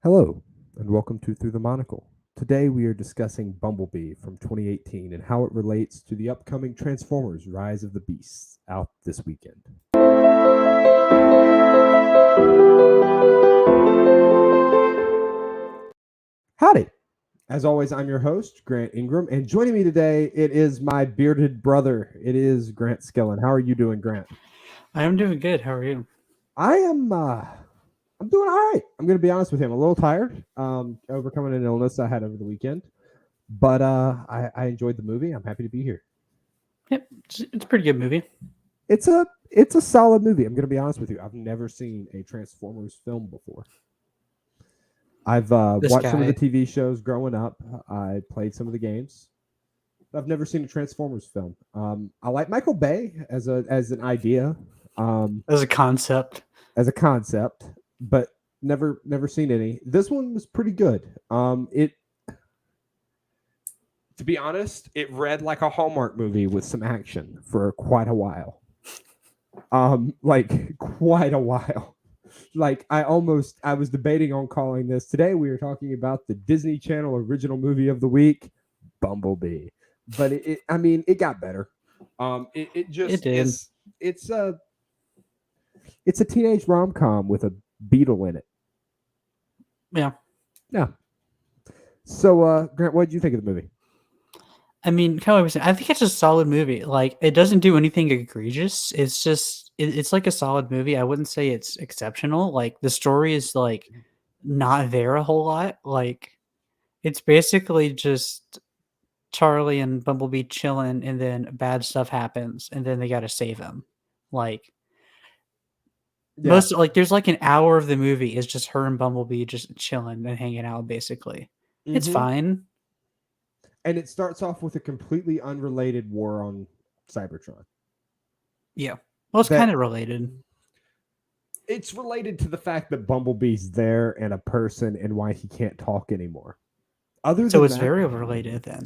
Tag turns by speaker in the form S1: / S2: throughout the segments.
S1: Hello, and welcome to Through the Monocle. Today we are discussing Bumblebee from 2018 and how it relates to the upcoming Transformers Rise of the Beasts out this weekend. Howdy! As always, I'm your host, Grant Ingram, and joining me today, it is my bearded brother. It is Grant Skillen. How are you doing, Grant?
S2: I am doing good. How are you?
S1: I'm doing all right. I'm going to be honest with you. I'm a little tired, overcoming an illness I had over the weekend. But I enjoyed the movie. I'm happy to be here.
S2: Yep, it's a pretty good movie.
S1: It's a solid movie. I'm going to be honest with you. I've never seen a Transformers film before. I've
S2: This
S1: watched some of the
S2: guy,
S1: TV shows growing up. I played some of the games. I've never seen a Transformers film. I like Michael Bay as an idea,
S2: as a concept,
S1: as a concept, but never seen any. This one was pretty good. It To be honest, it read like a Hallmark movie with some action for quite a while. Like quite a while. Like I was debating on calling this today. We were talking about the Disney Channel original movie of the week, Bumblebee. But it got better. It
S2: it
S1: just
S2: did.
S1: is. It's a teenage rom com with a beetle in it.
S2: Yeah,
S1: Yeah. So, Grant, what did you think of the movie?
S2: I mean, kind of like I was saying, I think it's a solid movie. Like, it doesn't do anything egregious. It's just, it's like a solid movie. I wouldn't say it's exceptional. Like, the story is like not there a whole lot. Like, it's basically just Charlie and Bumblebee chilling, and then bad stuff happens, and then they got to save him. Like,
S1: Yeah.
S2: there's like an hour of the movie is just her and Bumblebee just chilling and hanging out. Basically, it's
S1: Mm-hmm.
S2: fine.
S1: And it starts off with a completely unrelated war on Cybertron.
S2: Yeah, well, it's kind
S1: That
S2: of related.
S1: it's related to the fact that Bumblebee's there and a person and why he can't talk anymore. Other
S2: So
S1: than
S2: it's
S1: that,
S2: very related then.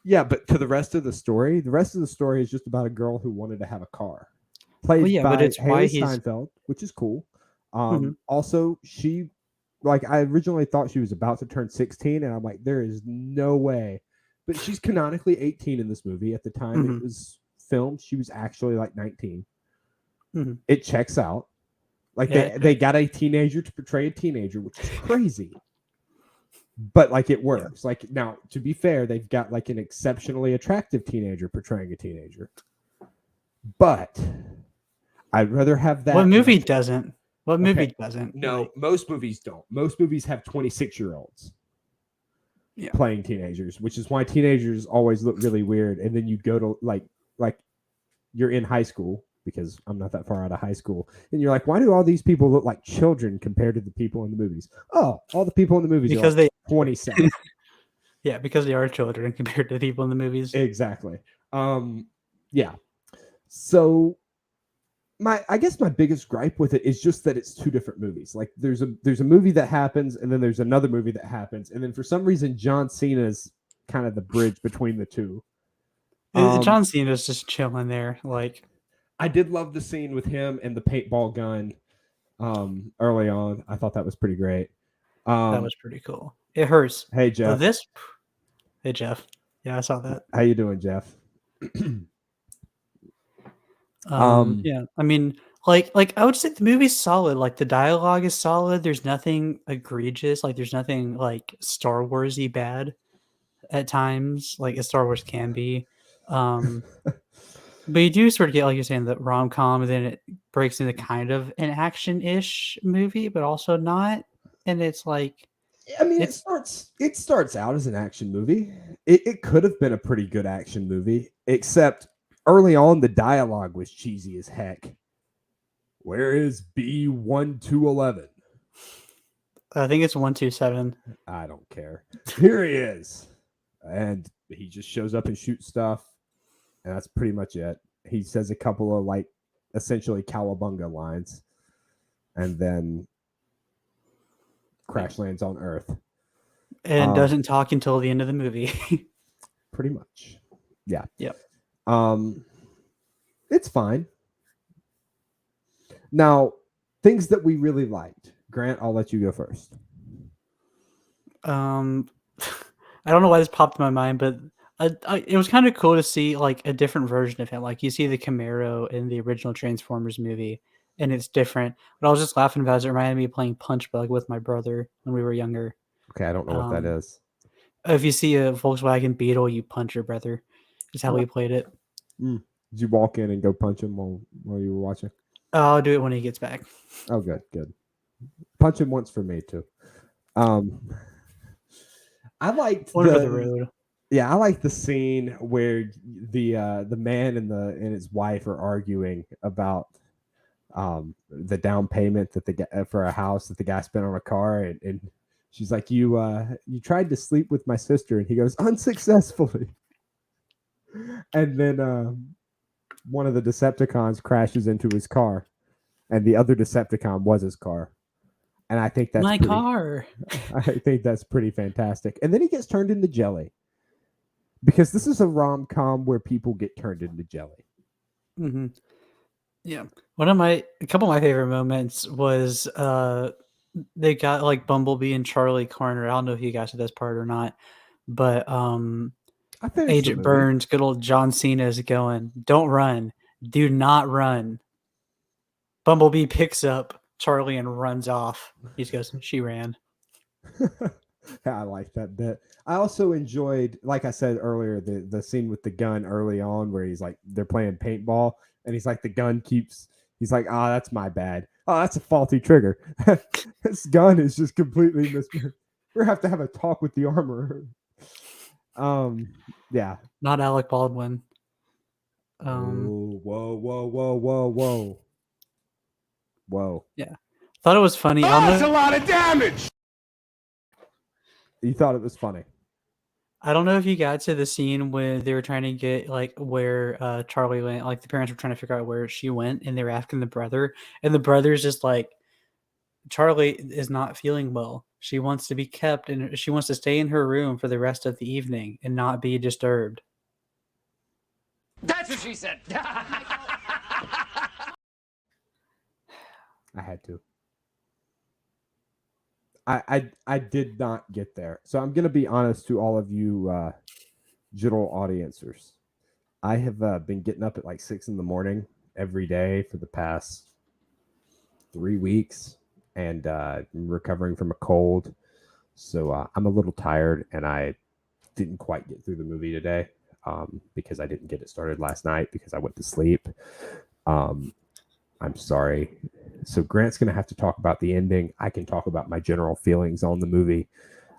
S1: yeah, but to the rest of the story is just about a girl who wanted to have a car,
S2: Well,
S1: played
S2: yeah, but
S1: by
S2: it's why
S1: Haley
S2: he's.
S1: Steinfeld, which is cool.
S2: Mhm.
S1: Also, I originally thought she was about to turn 16, and I'm like, there is no way. But she's canonically 18 in this movie. At the time it
S2: Mhm.
S1: was filmed, she was actually like 19.
S2: Mhm.
S1: It checks out. Like
S2: Yeah,
S1: they got a teenager to portray a teenager, which is crazy. But like it
S2: yeah.
S1: works. Like now, to be fair, they've got like an exceptionally attractive teenager portraying a teenager. But I'd rather have
S2: What
S1: that than
S2: movie doesn't? What
S1: okay.
S2: movie doesn't?
S1: No,
S2: Like,
S1: most movies don't. Most movies have 26-year-olds
S2: yeah.
S1: playing teenagers, which is why teenagers always look really weird. And then you go to like you're in high school because I'm not that far out of high school, and you're like, why do all these people look like children compared to the people in the movies? Oh, all the people in the movies are
S2: Because
S1: like
S2: they.
S1: 27.
S2: Yeah, because they are children compared to people in the movies.
S1: Exactly. Yeah. So I guess my biggest gripe with it is just that it's two different movies. Like there's a movie that happens and then there's another movie that happens, and then for some reason John Cena is kind of the bridge between the two.
S2: John Cena's just chilling there. Like,
S1: I did love the scene with him and the paintball gun early on. I thought that was pretty great.
S2: that
S1: Um,
S2: was pretty cool. It hurts.
S1: hey
S2: But
S1: Jeff,
S2: this. Hey, Jeff. Yeah, I saw that.
S1: how you doing, Jeff? um,
S2: Yeah, I mean, like I would say the movie's solid. Like the dialogue is solid. There's nothing egregious. Like there's nothing like Star Warsy bad at times, like a Star Wars can be. Um, but you do sort of get, like you're saying, the rom com, and then it breaks into kind of an action ish movie, but also not. And it's like
S1: I mean,
S2: it's
S1: it starts out as an action movie. It could have been a pretty good action movie, except early on the dialogue was cheesy as heck. Where is B1211?
S2: I think it's 127.
S1: I don't care. Here he is. And he just shows up and shoots stuff. And that's pretty much it. He says a couple of like essentially cowabunga lines and then crash lands on Earth.
S2: And doesn't talk until the end of the movie.
S1: Pretty much. Yeah.
S2: Yep.
S1: Um it's fine. Now, things that we really liked. Grant, I'll let you go first.
S2: Um, I don't know why this popped in my mind, but it was kind of cool to see like a different version of him. Like you see the Camaro in the original Transformers movie, and it's different. But I was just laughing about it. It reminded me of playing Punch Bug with my brother when we were younger.
S1: Okay, I don't know what that
S2: Um,
S1: is.
S2: if you see a Volkswagen Beetle, you punch your brother. Is how we played it.
S1: Did you walk in and go punch him while you were watching?
S2: I'll do it when he gets back.
S1: Oh, good, good. Punch him once for me too. Um, I liked
S2: One for the road.
S1: yeah, I like the scene where the man and his wife are arguing about the down payment that for a house that the guy spent on a car, and she's like, you tried to sleep with my sister, and he goes, unsuccessfully. And then one of the Decepticons crashes into his car, and the other Decepticon was his car. And I think that's
S2: My
S1: pretty.
S2: car.
S1: I think that's pretty fantastic. And then he gets turned into jelly because this is a rom-com where people get turned into jelly.
S2: Mm-hmm. Yeah, a couple of my favorite moments was they got like Bumblebee and Charlie Corner. I don't know if you guys said this part or not, but
S1: I finished the
S2: Agent
S1: movie.
S2: Burns, good old John Cena is going, don't run, do not run. Bumblebee picks up Charlie and runs off. He just goes, she ran.
S1: I like that bit. I also enjoyed, like I said earlier, the scene with the gun early on where he's like they're playing paintball and he's like the gun keeps he's like, oh, that's my bad. Oh, that's a faulty trigger. This gun is just completely We're gonna have to have a talk with the armorer. Yeah.
S2: Not Alec Baldwin.
S1: Oh, whoa. Whoa.
S2: Yeah. Thought it was funny.
S3: That's a lot of damage.
S1: You thought it was funny.
S2: I don't know if you got to the scene when they were trying to get like where Charlie went, like the parents were trying to figure out where she went, and they were asking the brother, and the brother's just like, Charlie is not feeling well. She wants to be kept and she wants to stay in her room for the rest of the evening and not be disturbed.
S3: That's what she said.
S1: I had to. I did not get there. So I'm gonna be honest to all of you general audiencers. I have been getting up at like 6 a.m. every day for the past 3 weeks, and recovering from a cold. So I'm a little tired, and I didn't quite get through the movie today because I didn't get it started last night because I went to sleep. I'm sorry. So Grant's going to have to talk about the ending. I can talk about my general feelings on the movie.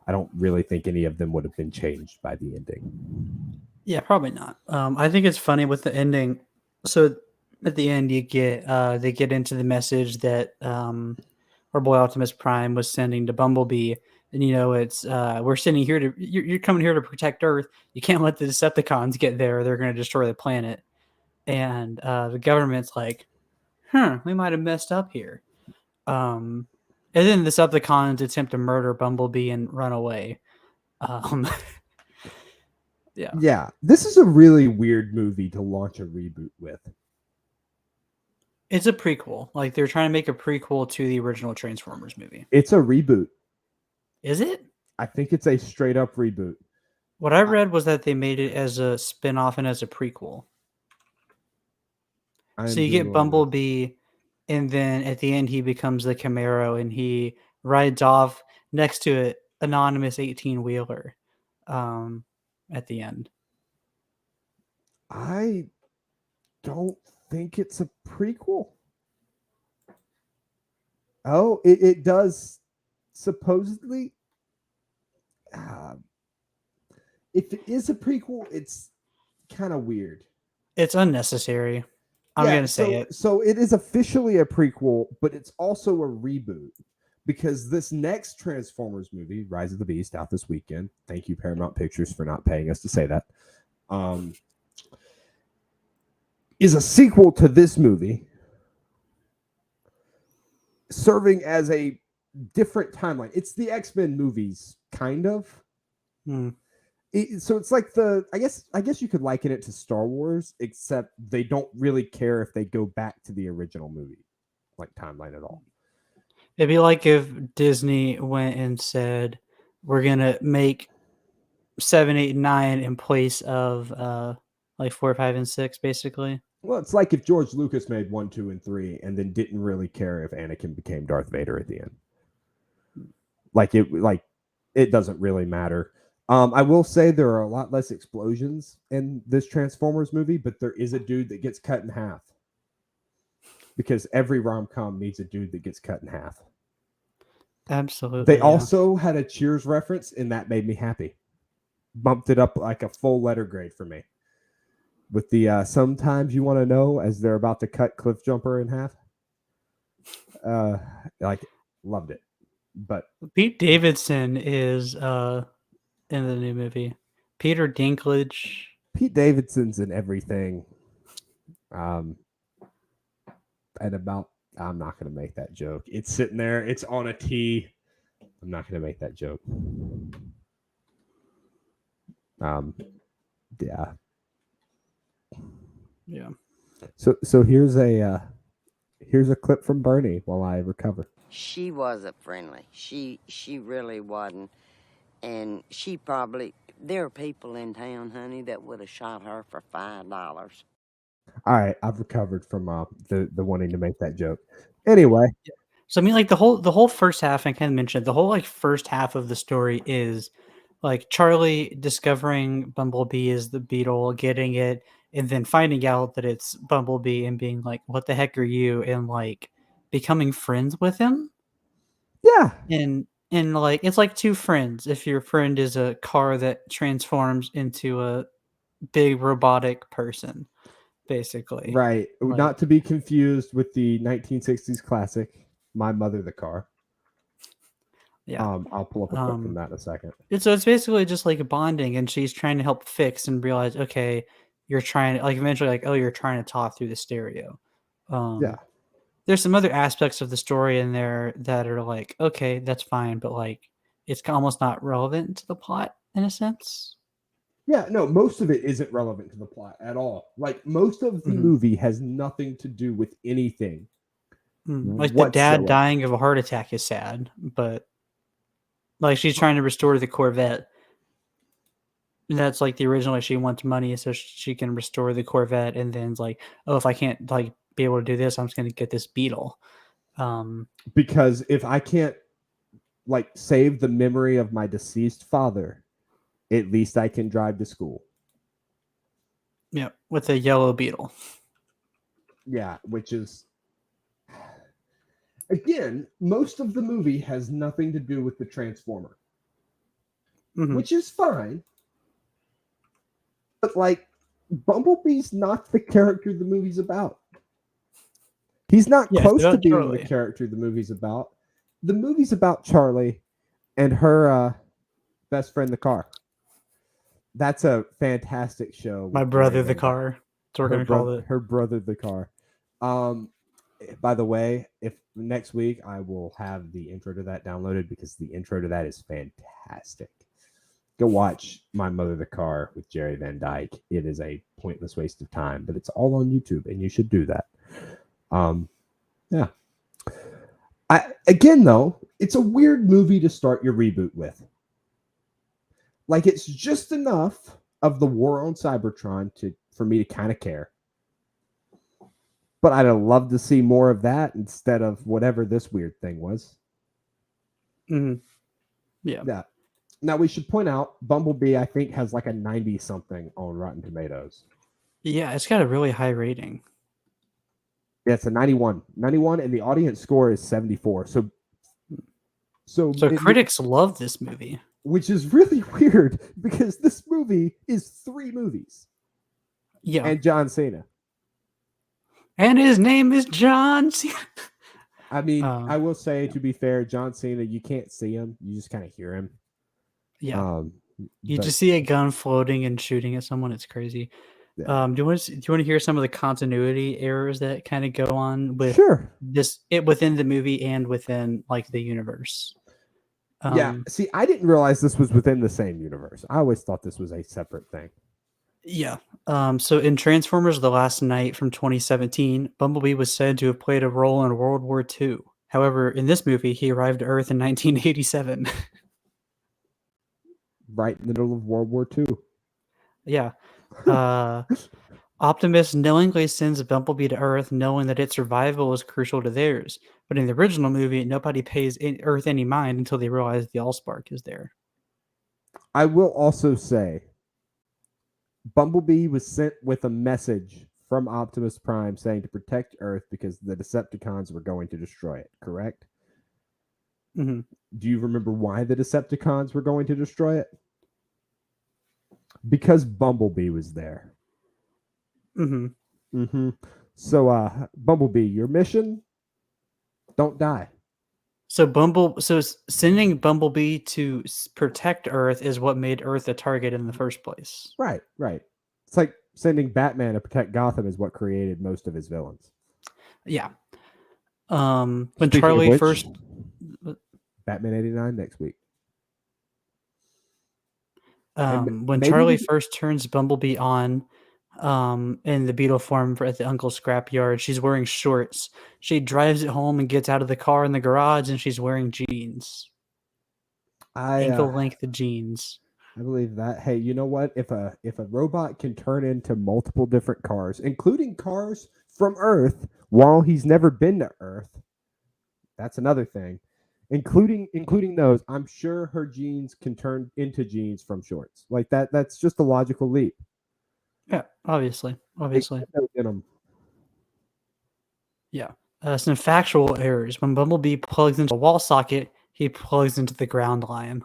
S1: I don't really think any of them would have been changed by the ending.
S2: Yeah, probably not. I think it's funny with the ending. So at the end, you get they get into the message that our boy Optimus Prime was sending to Bumblebee, and it's we're sending here to you're coming here to protect Earth. You can't let the Decepticons get there; they're going to destroy the planet. And the government's like, we might have messed up here. And then the Decepticons attempt to murder Bumblebee and run away. Yeah.
S1: Yeah, this is a really weird movie to launch a reboot with.
S2: It's a prequel. Like they're trying to make a prequel to the original Transformers movie.
S1: It's a reboot.
S2: Is it?
S1: I think it's a straight up reboot.
S2: What I read was that they made it as a spin-off and as a prequel. So you get Bumblebee, and then at the end he becomes the Camaro, and he rides off next to an anonymous 18-wheeler at the end.
S1: I don't think it's a prequel. Oh, it does supposedly. If it is a prequel, it's kind of weird.
S2: It's unnecessary. I'm going to say it.
S1: So it is officially a prequel, but it's also a reboot because this next Transformers movie, Rise of the Beast, out this weekend. Thank you, Paramount Pictures, for not paying us to say that. Is a sequel to this movie, serving as a different timeline. It's the X-Men movies, kind of. So it's like I guess you could liken it to Star Wars, except they don't really care if they go back to the original movie, like timeline at all.
S2: It'd be like if Disney went and said, we're gonna make 7, 8, and 9 in place of like 4, 5, and 6, basically.
S1: Well, it's like if George Lucas made 1, 2, and 3, and then didn't really care if Anakin became Darth Vader at the end. Like it doesn't really matter. I will say there are a lot less explosions in this Transformers movie, but there is a dude that gets cut in half. Because every rom-com needs a dude that gets cut in half.
S2: Absolutely.
S1: They also had a Cheers reference, and that made me happy. Bumped it up like a full letter grade for me. With the sometimes you want to know as they're about to cut Cliff Jumper in half. Loved it. But
S2: Pete Davidson is in the new movie. Peter Dinklage.
S1: Pete Davidson's in everything. I'm not going to make that joke. It's sitting there. It's on a tee. I'm not going to make that joke. Yeah.
S2: Yeah.
S1: So here's a clip from Bernie while I recover.
S4: She wasn't friendly. She really wasn't. And there are people in town, honey, that would have shot her for $5.
S1: All right, I've recovered from the wanting to make that joke. Anyway,
S2: so I mean, like the whole first half, I kind of mentioned the whole like first half of the story is like Charlie discovering Bumblebee is the Beetle, getting it, and then finding out that it's Bumblebee and being like, "What the heck are you?" and like becoming friends with him.
S1: yeah,
S2: and like it's like two friends. If your friend is a car that transforms into a big robotic person. Basically.
S1: right. Not to be confused with the 1960s classic, My Mother the Car.
S2: Yeah.
S1: I'll pull up a clip from that in a second.
S2: So it's basically just like bonding, and she's trying to help fix and realize, okay, you're trying to like eventually like, oh, you're trying to talk through the stereo.
S1: Yeah.
S2: There's some other aspects of the story in there that are like, okay, that's fine, but like it's almost not relevant to the plot in a sense.
S1: Yeah, no, most of it isn't relevant to the plot at all. Like most of the movie has nothing to do with anything.
S2: Like the dad dying of a heart attack is sad, but like she's trying to restore the Corvette. And that's like the original. Like she wants money so she can restore the Corvette, and then it's like, oh, if I can't like be able to do this, I'm just going to get this Beetle.
S1: Because if I can't like save the memory of my deceased father, at least I can drive to school.
S2: Yeah, with a yellow Beetle.
S1: Yeah, which is again, most of the movie has nothing to do with the Transformer, which is fine. But like, Bumblebee's not the character the movie's about. He's not close to being Charlie. The character the movie's about. The movie's about Charlie and her best friend, the car. That's a fantastic show.
S2: My brother, the car. That's what we're going to call it.
S1: Her brother, the car. By the way, if next week I will have the intro to that downloaded because the intro to that is fantastic. Go watch My Mother the Car with Jerry Van Dyke. It is a pointless waste of time, but it's all on YouTube, and you should do that. Yeah. Again, though, it's a weird movie to start your reboot with. Like, it's just enough of the war on Cybertron for me to kind of care. But I'd have loved to see more of that instead of whatever this weird thing was.
S2: Yeah.
S1: Yeah. Now, we should point out, Bumblebee, I think, has like a 90-something on Rotten Tomatoes.
S2: Yeah, it's got a really high rating.
S1: Yeah, it's a 91. 91, and the audience score is 74. So
S2: critics love this movie.
S1: Which is really weird, because this movie is 3 movies.
S2: Yeah.
S1: And John Cena.
S2: And his name is John Cena.
S1: I mean, I will say, to be fair, John Cena, you can't see him. You just kind of hear him.
S2: Yeah. You just see a gun floating and shooting at someone. It's crazy. Yeah. Do you want to hear some of the continuity errors that kind of go on with within the movie and within like the universe?
S1: Yeah. See, I didn't realize this was within the same universe. I always thought this was a separate thing.
S2: Yeah. So in Transformers: The Last Night from 2017, Bumblebee was said to have played a role in World War II. However, in this movie, he arrived to Earth in 1987.
S1: right in the middle of World War II.
S2: Yeah. Optimus knowingly sends Bumblebee to Earth, knowing that its survival is crucial to theirs. But in the original movie, nobody pays Earth any mind until they realize the Allspark is there.
S1: I will also say, Bumblebee was sent with a message from Optimus Prime saying to protect Earth because the Decepticons were going to destroy it, correct?
S2: Mm-hmm.
S1: Do you remember why the Decepticons were going to destroy it? Because Bumblebee was there.
S2: Mm-hmm.
S1: Mm-hmm. So, Bumblebee, your mission, don't die.
S2: So sending Bumblebee to protect Earth is what made Earth a target in the first place.
S1: Right. It's like sending Batman to protect Gotham is what created most of his villains.
S2: Yeah. When
S1: Speaking
S2: Charlie
S1: of which,
S2: first,
S1: Batman 89 next week.
S2: when
S1: maybe
S2: Charlie
S1: we-
S2: first turns Bumblebee on, in the Beetle form at the Uncle Scrapyard, she's wearing shorts. She drives it home and gets out of the car in the garage, and she's wearing jeans, ankle length jeans.
S1: I believe that. Hey, you know what? If a robot can turn into multiple different cars, including cars from Earth, while he's never been to Earth, that's another thing. Including those, I'm sure her jeans can turn into jeans from shorts. Like that. That's just a logical leap.
S2: Yeah, obviously. Yeah. Some factual errors. When Bumblebee plugs into a wall socket, he plugs into the ground line.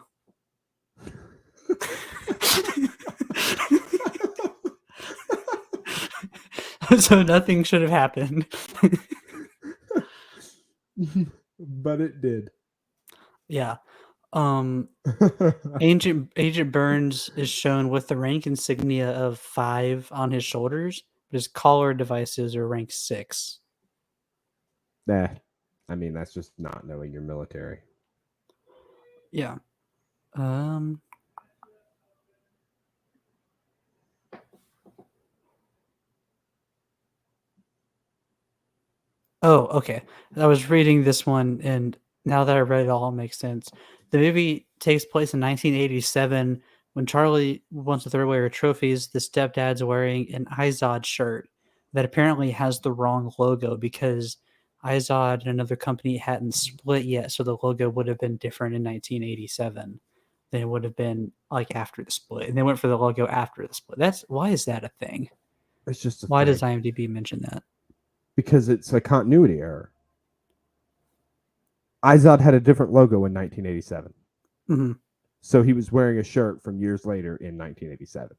S2: So nothing should have happened.
S1: But it did.
S2: Yeah. Agent Burns is shown with the rank insignia of 5 on his shoulders, but his collar devices are rank 6.
S1: Nah. I mean, that's just not knowing your military.
S2: Yeah. Oh, okay. I was reading this one, and now that I read it, all makes sense. The movie takes place in 1987 when Charlie wants to throw away her trophies. The stepdad's wearing an Izod shirt that apparently has the wrong logo because Izod and another company hadn't split yet, so the logo would have been different in 1987 than it would have been like after the split. And they went for the logo after the split. Why is that a thing?
S1: It's just
S2: Why does IMDb mention that?
S1: Because it's a continuity error. Izod had a different logo in 1987.
S2: Mm-hmm.
S1: So he was wearing a shirt from years later in 1987.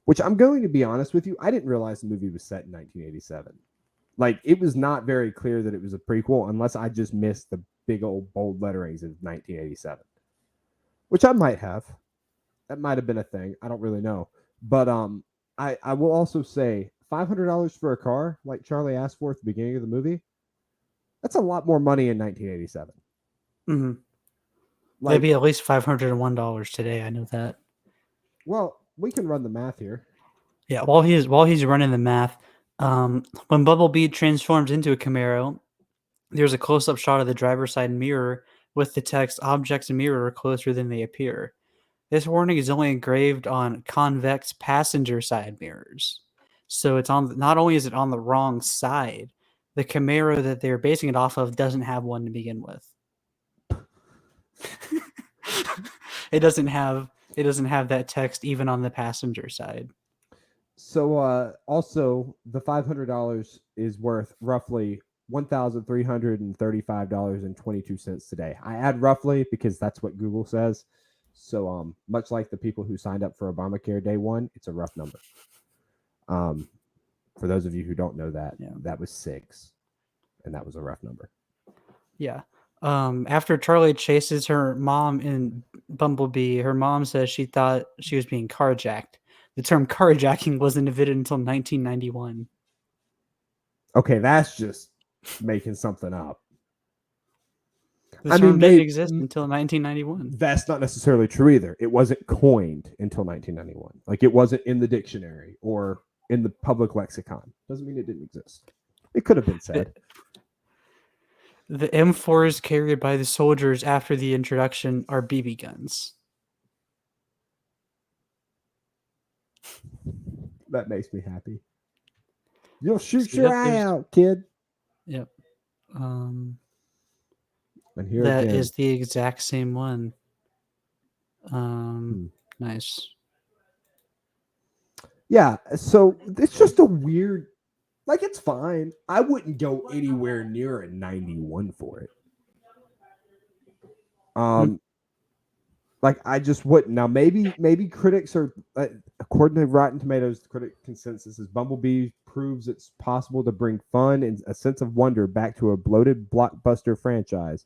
S1: Which I'm going to be honest with you, I didn't realize the movie was set in 1987. Like, it was not very clear that it was a prequel unless I just missed the big old bold letterings of 1987. Which I might have. That might have been a thing. I don't really know. But I will also say $500 for a car, like Charlie asked for at the beginning of the movie, that's a lot more money in 1987.
S2: Mm-hmm.
S1: Like,
S2: That'd be at least $501 today. I know that.
S1: Well, we can run the math here.
S2: Yeah, while he's running the math, when Bumblebee transforms into a Camaro, there's a close-up shot of the driver's side mirror with the text "Objects in mirror are closer than they appear." This warning is only engraved on convex passenger side mirrors, so it's on. Not only is it on the wrong side, the Camaro that they're basing it off of doesn't have one to begin with. It doesn't have that text even on the passenger side.
S1: So also the $500 is worth roughly $1,335.22 today. I add roughly because that's what Google says. So much like the people who signed up for Obamacare day one, it's a rough number. For those of you who don't know that, that was 6, and that was a rough number.
S2: Yeah. After Charlie chases her mom in Bumblebee, her mom says she thought she was being carjacked. The term carjacking wasn't invented until 1991.
S1: Okay, that's just making something up.
S2: The term didn't exist until 1991.
S1: That's not necessarily true either. It wasn't coined until 1991. Like, it wasn't in the dictionary or in the public lexicon. Doesn't mean it didn't exist. It could have been said.
S2: The M4s carried by the soldiers after the introduction are BB guns.
S1: That makes me happy. You'll shoot
S2: So,
S1: your
S2: yep,
S1: eye
S2: there's-
S1: out, kid.
S2: Yep.
S1: And here
S2: That
S1: again.
S2: is the exact same one. Nice.
S1: Yeah, so it's just a weird, like, it's fine. I wouldn't go anywhere near a 91 for it. Like, I just wouldn't. Now, maybe critics are, according to Rotten Tomatoes, the critic consensus is Bumblebee proves it's possible to bring fun and a sense of wonder back to a bloated blockbuster franchise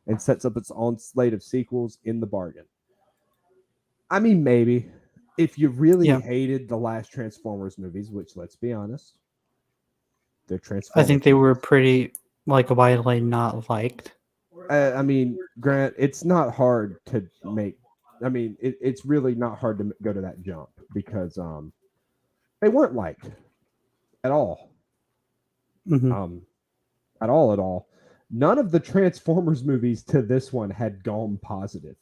S1: and sets up its own slate of sequels in the bargain. I mean, maybe. If you really hated the last Transformers movies, which, let's be honest, they're Transformers.
S2: I think they were pretty, like, widely not liked.
S1: I mean, Grant, it's not hard to make. I mean, it's really not hard to go to that jump because they weren't liked at all. At all. None of the Transformers movies to this one had gone positive.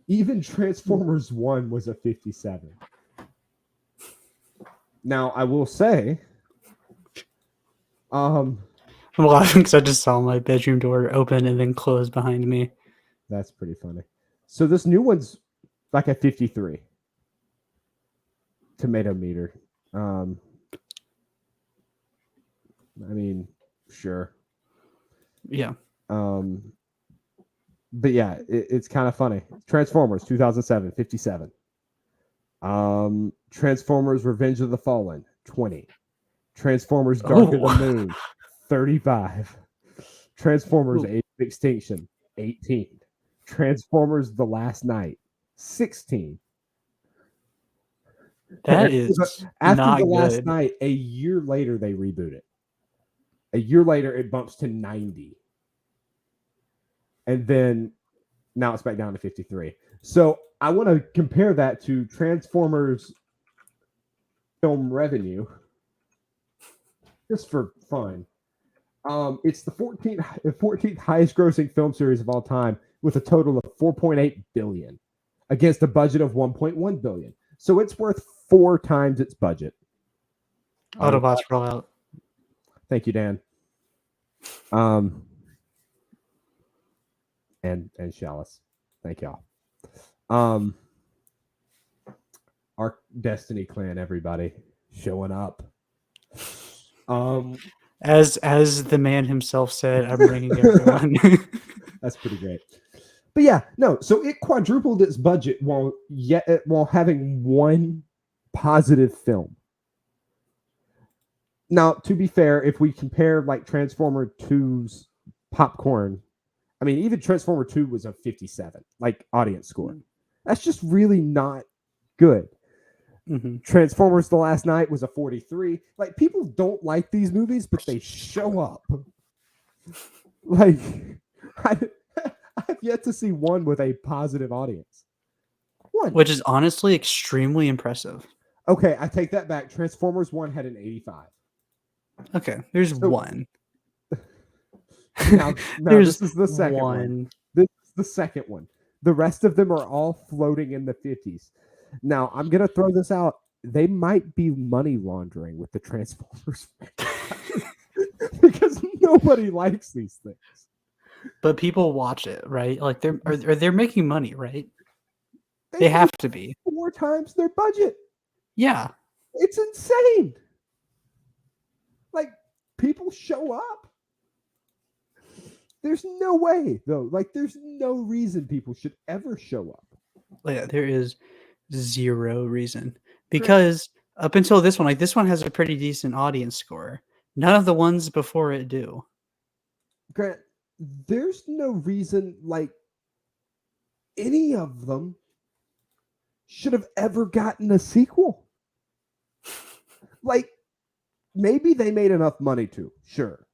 S1: Even Transformers 1 was a 57. Now, I will say,
S2: I'm laughing because I just saw my bedroom door open and then close behind me.
S1: That's pretty funny. So this new one's like a 53 tomato meter. I mean, sure.
S2: Yeah.
S1: But yeah, it's kind of funny. Transformers 2007, 57. Transformers Revenge of the Fallen, 20. Transformers Dark of the Moon, 35. Transformers Age of Extinction, 18. Transformers The Last Night, 16.
S2: That is
S1: after
S2: not
S1: The Last
S2: good.
S1: Night, a year later they reboot it. A year later it bumps to 90. And then now it's back down to 53. So I want to compare that to Transformers film revenue, just for fun. It's the 14th highest grossing film series of all time with a total of 4.8 billion against a budget of 1.1 billion. So it's worth 4 times its budget.
S2: Autobots roll out.
S1: Thank you, Dan. And Chalice. Thank y'all. Our Destiny clan, everybody, showing up.
S2: As the man himself said, I'm bringing everyone.
S1: That's pretty great. But yeah, no. So it quadrupled its budget while having one positive film. Now, to be fair, if we compare like Transformer 2's popcorn, I mean, even Transformer 2 was a 57, like audience score. That's just really not good. Transformers The Last Night was a 43. Like, people don't like these movies, but they show up. Like, I've yet to see one with a positive audience. One.
S2: Which is honestly extremely impressive.
S1: Okay, I take that back. Transformers 1 had an 85.
S2: Okay, there's one.
S1: Now this is the second one. This is the second one. The rest of them are all floating in the 50s. Now, I'm going to throw this out. They might be money laundering with the Transformers because nobody likes these things.
S2: But people watch it, right? Like they're making money, right? They have to be.
S1: 4 times their budget.
S2: Yeah.
S1: It's insane. Like, people show up. There's no way, though. Like, there's no reason people should ever show up.
S2: Yeah, there is zero reason. Because up until this one, like this one has a pretty decent audience score. None of the ones before it do.
S1: Grant, there's no reason, like, any of them should have ever gotten a sequel. Like, maybe they made enough money to, sure.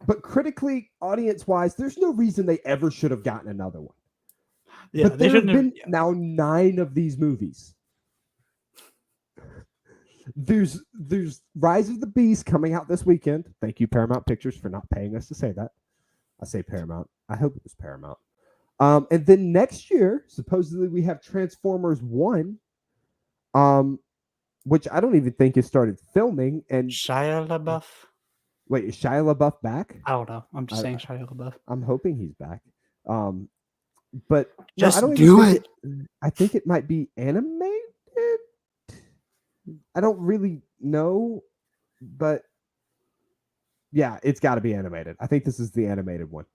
S1: But critically, audience-wise, there's no reason they ever should have gotten another one.
S2: Yeah,
S1: but there have been now 9 of these movies. There's Rise of the Beast coming out this weekend. Thank you, Paramount Pictures, for not paying us to say that. I say Paramount. I hope it was Paramount. And then next year, supposedly we have Transformers 1. which I don't even think has started filming. And
S2: Shia LaBeouf.
S1: wait, is Shia LaBeouf back?
S2: I don't know. I'm just
S1: I-
S2: saying Shia LaBeouf.
S1: I'm hoping he's back. But no, I
S2: Just
S1: don't even
S2: do
S1: think
S2: it.
S1: I think it might be animated. I don't really know, but yeah, it's got to be animated. I think this is the animated one.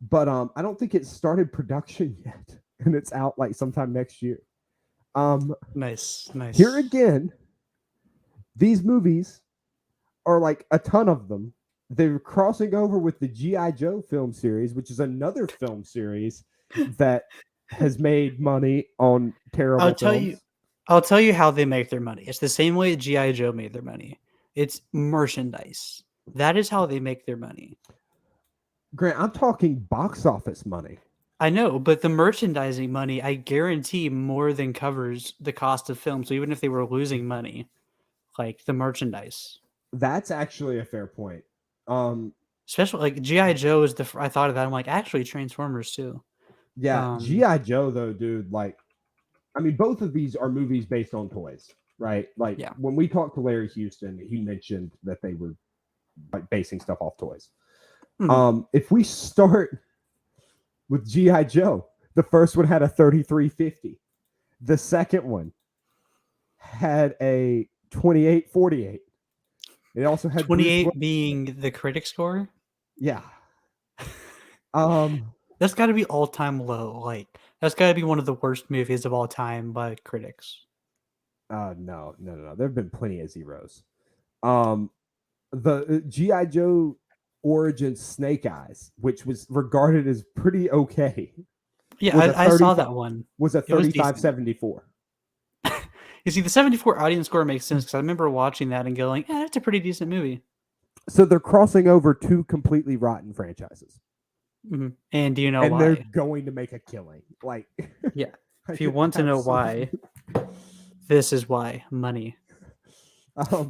S1: But I don't think it started production yet, and it's out like sometime next year.
S2: Nice.
S1: Here again, these movies are like a ton of them. They're crossing over with the G.I. Joe film series, which is another film series that has made money on terrible
S2: I'll tell you how they make their money. It's the same way G.I. Joe made their money. It's merchandise. That is how they make their money.
S1: Grant, I'm talking box office money.
S2: I know, but the merchandising money, I guarantee, more than covers the cost of film. So even if they were losing money, like the merchandise,
S1: That's actually a fair point.
S2: especially like G.I. Joe is I thought of that. I'm like, actually, Transformers too.
S1: Yeah, G.I. Joe, though, dude, like, I mean, both of these are movies based on toys, right? Like,
S2: Yeah.
S1: when we talked to Larry Houston, he mentioned that they were like basing stuff off toys. If we start with G.I. Joe, the first one had a 3350. The second one had a 2848. It also had
S2: 28 being the critic score.
S1: Yeah.
S2: That's got to be all-time low. Like that's got to be one of the worst movies of all time by critics.
S1: No. There have been plenty of zeros. The G.I. Joe Origins Snake Eyes, which was regarded as pretty okay.
S2: Yeah, I saw that one.
S1: Was a 3574.
S2: You see, the 74 audience score makes sense because I remember watching that and going, that's a pretty decent movie.
S1: So they're crossing over two completely rotten franchises.
S2: Mm-hmm. And do you know
S1: why?
S2: And
S1: they're going to make a killing. Like,
S2: yeah. If you want to know why, this is why. Money.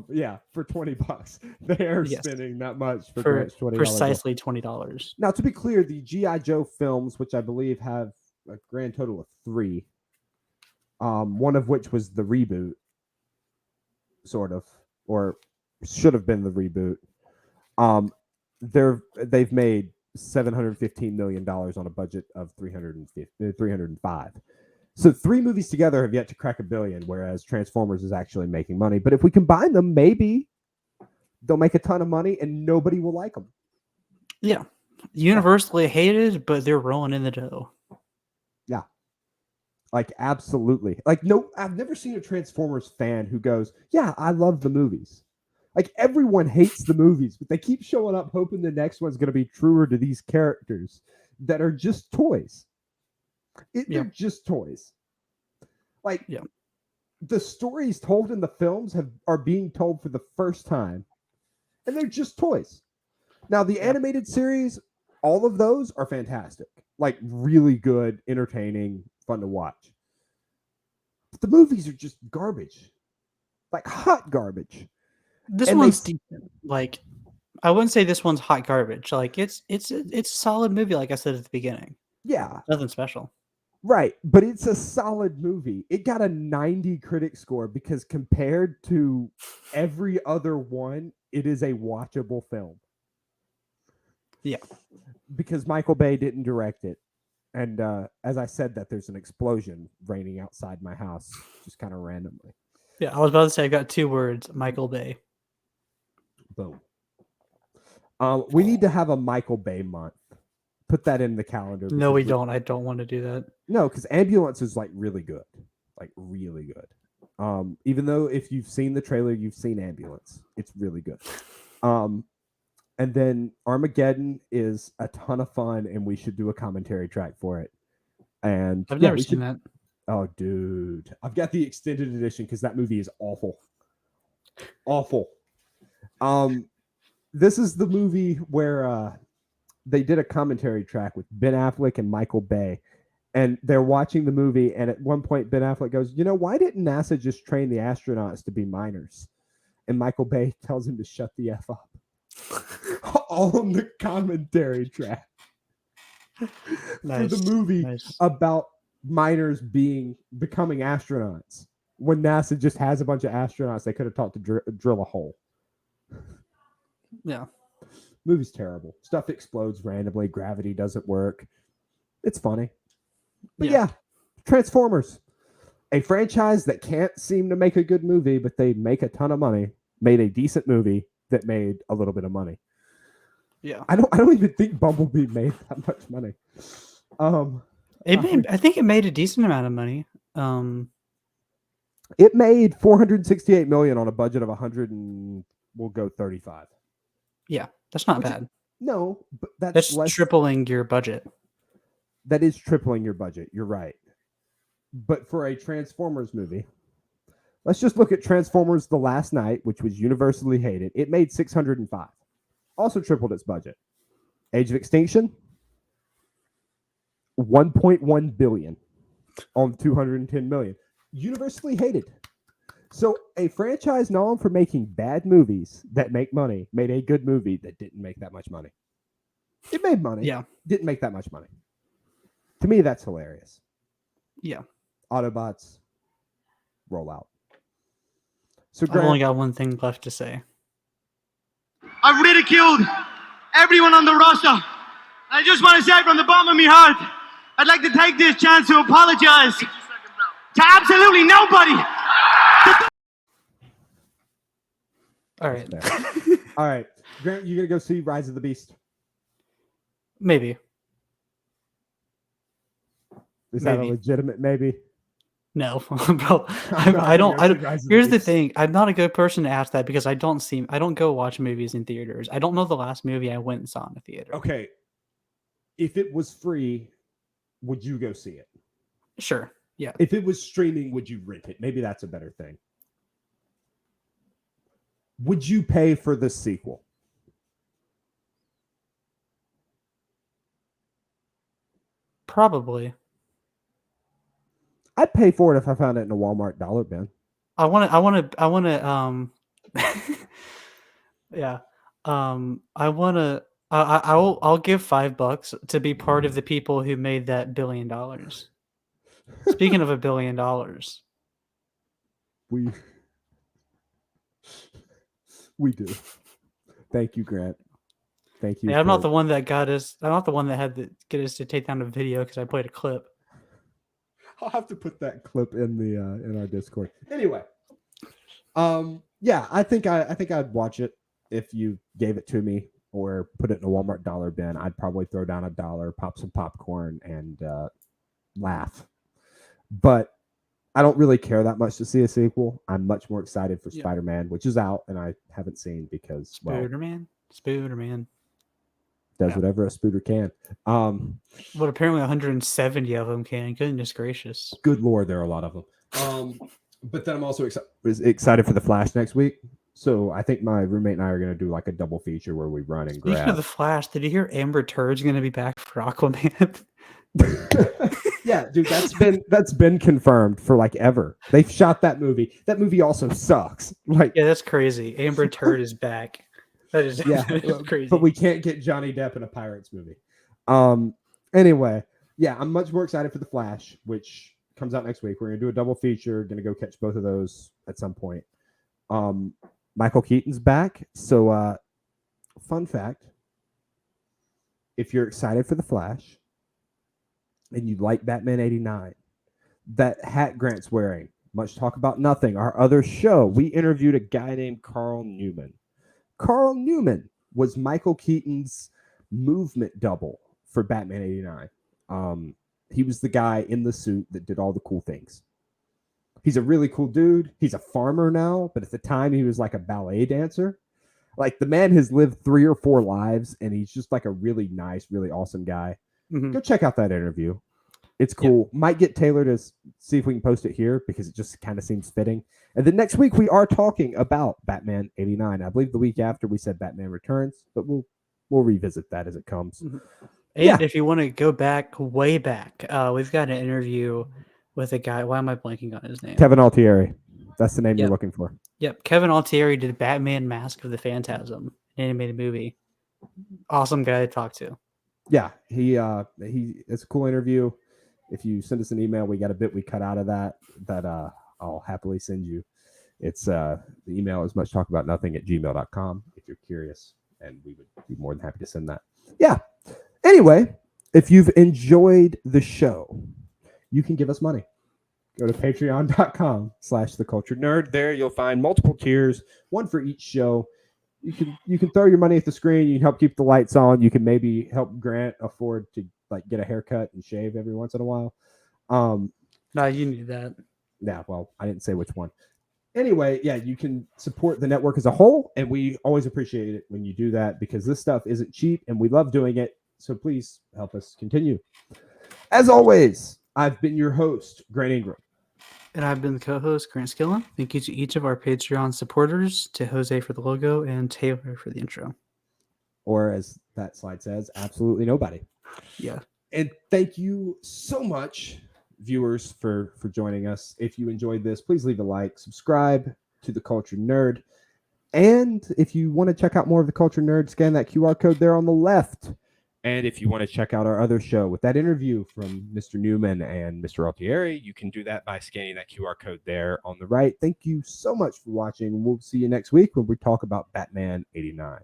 S1: Yeah, for $20. They're spending that much for $20.
S2: Precisely $20.
S1: Now, to be clear, the G.I. Joe films, which I believe have a grand total of 3, one of which was the reboot, sort of, or should have been the reboot. They've made $715 million on a budget of 305. So 3 movies together have yet to crack $1 billion, whereas Transformers is actually making money. But if we combine them, maybe they'll make a ton of money and nobody will like them.
S2: Yeah. Universally hated, but they're rolling in the dough.
S1: Yeah. Like, absolutely. Like, no, I've never seen a Transformers fan who goes, yeah, I love the movies. Like, everyone hates the movies, but they keep showing up hoping the next one's going to be truer to these characters that are just toys. They're just toys. Like, the stories told in the films are being told for the first time, and they're just toys. Now, the animated series, all of those are fantastic. Like, really good, entertaining, fun to watch. But the movies are just garbage. Like, hot garbage.
S2: This one's decent. Like, I wouldn't say this one's hot garbage. Like, it's a solid movie, like I said at the beginning.
S1: Yeah.
S2: Nothing special.
S1: Right, but it's a solid movie. It got a 90 critic score because compared to every other one, it is a watchable film.
S2: Yeah.
S1: Because Michael Bay didn't direct it. And as I said that, there's an explosion raining outside my house, just kind of randomly.
S2: Yeah, I was about to say I got 2 words, Michael Bay.
S1: Boom. We need to have a Michael Bay month. Put that in the calendar.
S2: No, we don't. I don't want to do that.
S1: No, because Ambulance is like really good. Like really good. Even though if you've seen the trailer, you've seen Ambulance. It's really good. And then Armageddon is a ton of fun, and we should do a commentary track for it. And
S2: I've never seen that.
S1: Oh, dude. I've got the extended edition because that movie is awful. Awful. This is the movie where they did a commentary track with Ben Affleck and Michael Bay. And they're watching the movie, and at one point, Ben Affleck goes, why didn't NASA just train the astronauts to be miners? And Michael Bay tells him to shut the F up. On the commentary track.
S2: Nice.
S1: For the movie about miners becoming astronauts. when NASA just has a bunch of astronauts they could have taught to drill a hole.
S2: Yeah.
S1: Movie's terrible. Stuff explodes randomly. Gravity doesn't work. It's funny. But yeah, Transformers. A franchise that can't seem to make a good movie, but they make a ton of money, made a decent movie that made a little bit of money.
S2: Yeah.
S1: I don't even think Bumblebee made that much money.
S2: I think it made a decent amount of money.
S1: It made $468 million on a budget of 100 and we'll go 35.
S2: Yeah, that's not bad.
S1: No, but
S2: That's
S1: less,
S2: tripling your budget.
S1: That is tripling your budget. You're right. But for a Transformers movie, let's just look at Transformers The Last Night, which was universally hated. It made 605. Also tripled its budget. Age of Extinction, 1.1 billion on 210 million. Universally hated. So a franchise known for making bad movies that make money made a good movie that didn't make that much money. It made money.
S2: Yeah.
S1: Didn't make that much money. To me, that's hilarious.
S2: Yeah.
S1: Autobots roll out. So
S2: I've only got one thing left to say.
S5: I've ridiculed everyone on the roster. I just want to say from the bottom of my heart, I'd like to take this chance to apologize to absolutely nobody.
S2: All right.
S1: All right. Grant, you going to go see Rise of the Beast?
S2: Maybe.
S1: Is that a legitimate maybe?
S2: No, bro. I don't. Here's the thing. I'm not a good person to ask that because I don't go watch movies in theaters. I don't know the last movie I went and saw in a theater.
S1: Okay. If it was free, would you go see it?
S2: Sure. Yeah.
S1: If it was streaming, would you rent it? Maybe that's a better thing. Would you pay for the sequel?
S2: Probably.
S1: I'd pay for it if I found it in a Walmart dollar bin.
S2: I want to yeah. I'll give $5 to be part of the people who made that $1 billion. Speaking of $1 billion,
S1: we do. Thank you, Grant. Thank you.
S2: Yeah, I'm not the one that got us. I'm not the one that had to get us to take down a video because I played a clip.
S1: I'll have to put that clip in the in our Discord. Anyway, yeah, I think I'd watch it if you gave it to me or put it in a Walmart dollar bin. I'd probably throw down $1, pop some popcorn, and laugh. But I don't really care that much to see a sequel. I'm much more excited for Spider-Man, which is out and I haven't seen because
S2: Spider-Man
S1: does whatever a spooter can.
S2: But apparently 170 of them can. Goodness gracious.
S1: Good Lord, there are a lot of them. But then I'm also excited for The Flash next week. So I think my roommate and I are going to do like a double feature where we run and grab.
S2: Speaking of The Flash, did you hear Amber Turd's going to be back for Aquaman?
S1: Yeah, dude, that's been confirmed for like ever. They've shot that movie. That movie also sucks. Like,
S2: yeah, that's crazy. Amber Turd is back. That is, that is crazy.
S1: But we can't get Johnny Depp in a Pirates movie. Anyway, yeah, I'm much more excited for The Flash, which comes out next week. We're gonna do a double feature. Gonna go catch both of those at some point. Michael Keaton's back. So, fun fact: if you're excited for The Flash and you like Batman '89, that hat Grant's wearing, Much Talk About Nothing, our other show, we interviewed a guy named Carl Newman. Carl Newman was Michael Keaton's movement double for Batman '89. He was the guy in the suit that did all the cool things. He's a really cool dude. He's a farmer now, but at the time he was like a ballet dancer. Like, the man has lived 3 or 4 lives, and he's just like a really nice, really awesome guy.
S2: Mm-hmm.
S1: Go check out that interview. It's cool. Yep. Might get Taylor to see if we can post it here because it just kind of seems fitting. And then next week we are talking about Batman '89. I believe the week after we said Batman Returns, but we'll revisit that as it comes.
S2: Mm-hmm. And if you want to go back, way back, we've got an interview with a guy. Why am I blanking on his name?
S1: Kevin Altieri. That's the name you're looking for. Yep.
S2: Kevin Altieri did Batman Mask of the Phantasm, an animated movie. Awesome guy to talk to.
S1: Yeah, it's a cool interview. If you send us an email, we got a bit we cut out of that I'll happily send you. It's the email is muchtalkaboutnothing@gmail.com if you're curious, and we would be more than happy to send that. Yeah. Anyway, if you've enjoyed the show, you can give us money. Go to patreon.com/theculturednerd. There you'll find multiple tiers, one for each show. You can throw your money at the screen. You can help keep the lights on. You can maybe help Grant afford to like get a haircut and shave every once in a while.
S2: No, you need that.
S1: Yeah, well, I didn't say which one. Anyway, yeah, you can support the network as a whole, and we always appreciate it when you do that because this stuff isn't cheap and we love doing it. So please help us continue. As always, I've been your host, Grant Ingram.
S2: And I've been the co-host, Grant Skillen. Thank you to each of our Patreon supporters, to Jose for the logo and Taylor for the intro.
S1: Or as that slide says, absolutely nobody.
S2: Yeah.
S1: And thank you so much, viewers, for joining us. If you enjoyed this, please leave a like, subscribe to The Cultured Nerd. And if you want to check out more of The Cultured Nerd, scan that QR code there on the left. And if you want to check out our other show with that interview from Mr. Newman and Mr. Altieri, you can do that by scanning that QR code there on the right. Thank you so much for watching. We'll see you next week when we talk about Batman 89.